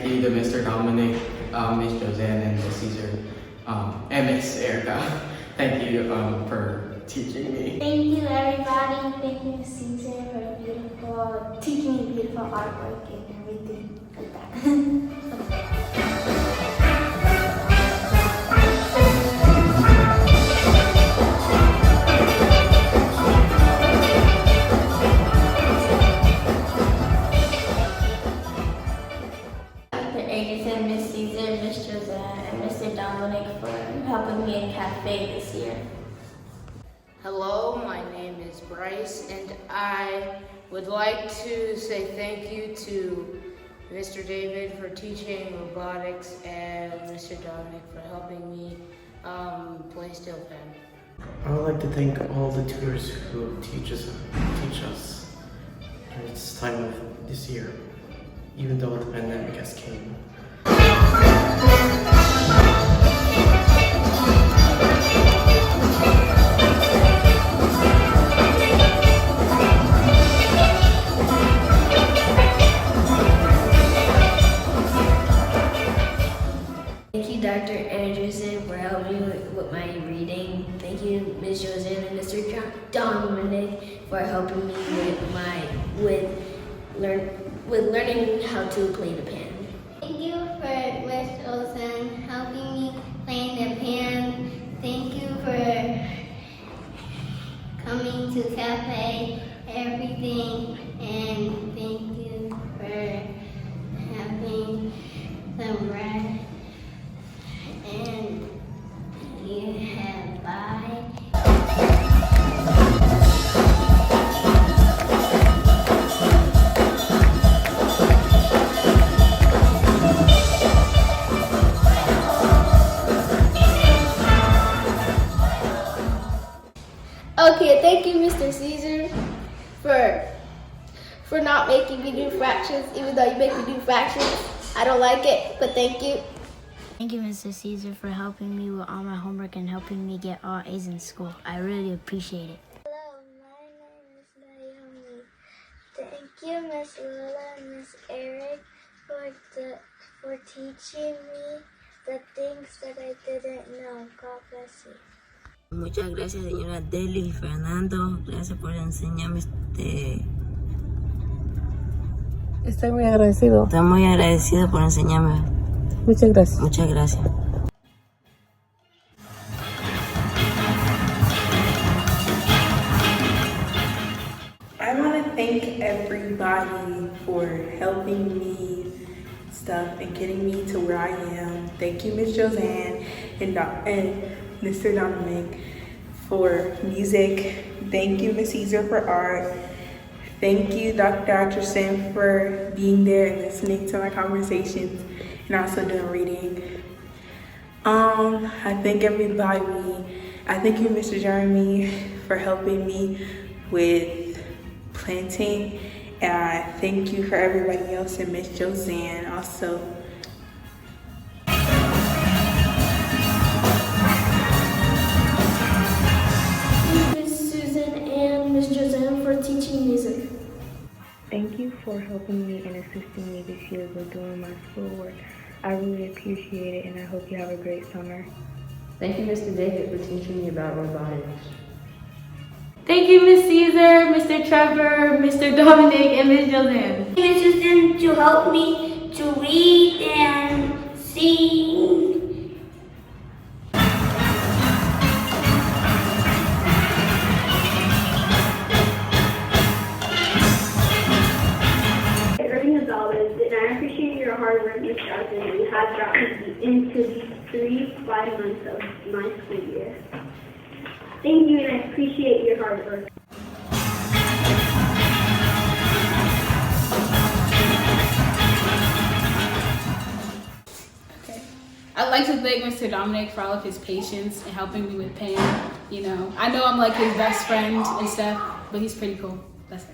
thank you to Mr. Dominic, Miss Joanne, and Miss Caesar, and Miss Erica. Thank you for teaching me. Thank you, everybody. Thank you, Caesar, for teaching me beautiful artwork and everything like that. Miss Caesar, Miss Joanne, and Mr. Dominic for helping me in cafe this year. Hello, my name is Bryce, and I would like to say thank you to Mr. David for teaching robotics and Mr. Dominic for helping me play steel pen. I would like to thank all the tutors who teach us during this time of this year, even though the pandemic has came. Thank you, Dr. Anderson, for helping me with my reading. Thank you, Ms. Joanne and Mr. Dominic, for helping me with learning how to play the piano. Thank you for Miss Olsen helping me play the piano. Thank you for coming to cafe, everything, and thank you for having some bread. And you have bye. Okay, thank you, Mr. Caesar, for not making me do fractions, even though you make me do fractions. I don't like it, but thank you. Thank you, Mr. Caesar, for helping me with all my homework and helping me get all A's in school. I really appreciate it. Hello, my name is Naomi. Thank you, Miss Lola and Miss Eric, for teaching me the things that I didn't know. God bless you. Muchas gracias, señora Deli y Fernando. Gracias por enseñarme Estoy muy agradecido. Estoy muy agradecido por enseñarme. Muchas gracias. Muchas gracias. I want to thank everybody for helping me stuff and getting me to where I am. Thank you, Miss Joanne and Mr. Dominic for music. Thank you, Miss Caesar, for art. Thank you, Dr. Atcherson, for being there and listening to my conversations and also doing reading. I thank everybody. I thank you, Mr. Jeremy, for helping me with planting. And I thank you for everybody else and Miss Joanne also. Miss Susan and Miss Joanne for teaching music. Thank you for helping me and assisting me this year with doing my schoolwork. I really appreciate it, and I hope you have a great summer. Thank you, Mr. David, for teaching me about robotics. Thank you, Miss Caesar, Mr. Trevor, Mr. Dominic, and Miss Joanne. Miss Susan to help me to read and sing. And I appreciate your hard work, Ms. Johnson. You have gotten me into these 5 months of my school year. Thank you, and I appreciate your hard work. I'd like to thank Mr. Dominic for all of his patience and helping me with pain. You know, I know I'm like his best friend and stuff, but he's pretty cool. That's it.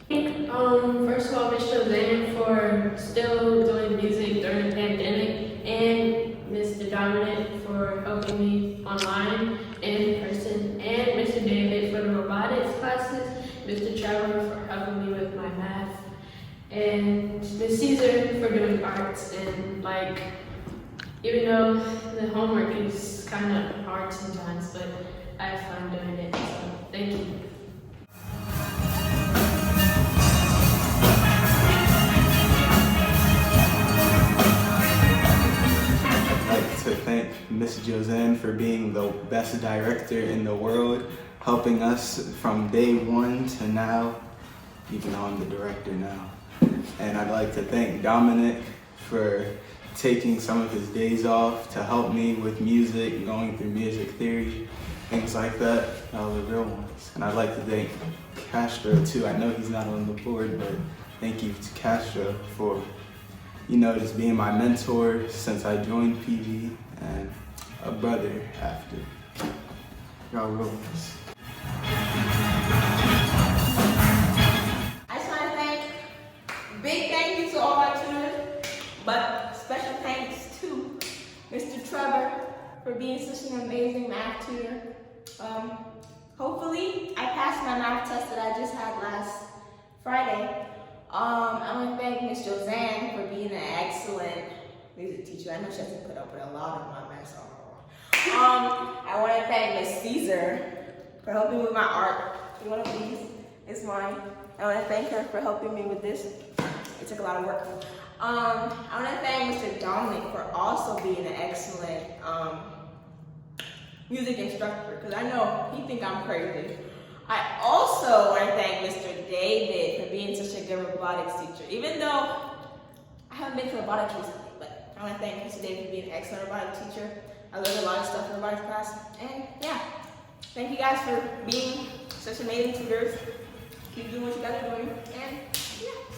First of all, Miss Joanne for still doing music during the pandemic, and Mr. Dominic for helping me online and in person, and Mr. David for the robotics classes, Mr. Trevor for helping me with my math, and Miss Caesar for doing arts and even though the homework is kind of hard sometimes, but I have fun doing it, so thank you. I'd like to thank Miss Josanne for being the best director in the world, helping us from day one to now, even though I'm the director now. And I'd like to thank Dominic for taking some of his days off to help me with music, going through music theory, things like that, all the real ones. And I'd like to thank Castro too. I know he's not on the board, but thank you to Castro for, just being my mentor since I joined PG, and a brother after. Y'all real ones. I just want to thank, big thank you to all my tutors, but special thanks to Mr. Trevor for being such an amazing math tutor. Hopefully, I passed my math test that I just had last Friday. I want to thank Miss Josanne for being an excellent music teacher. I know she has to put up with a lot of my mess. I want to thank Miss Caesar for helping me with my art. You want to please? It's mine. I want to thank her for helping me with this. It took a lot of work. I want to thank Mr. Dominic for also being an excellent music instructor, because I know he think I'm crazy. I also want to thank Mr. David for being such a good robotics teacher, even though I haven't been to robotics recently, but I want to thank Mr. David for being an excellent robotics teacher. I learned a lot of stuff in robotics class, and yeah, thank you guys for being such amazing tutors. Keep doing what you guys are doing, and yeah.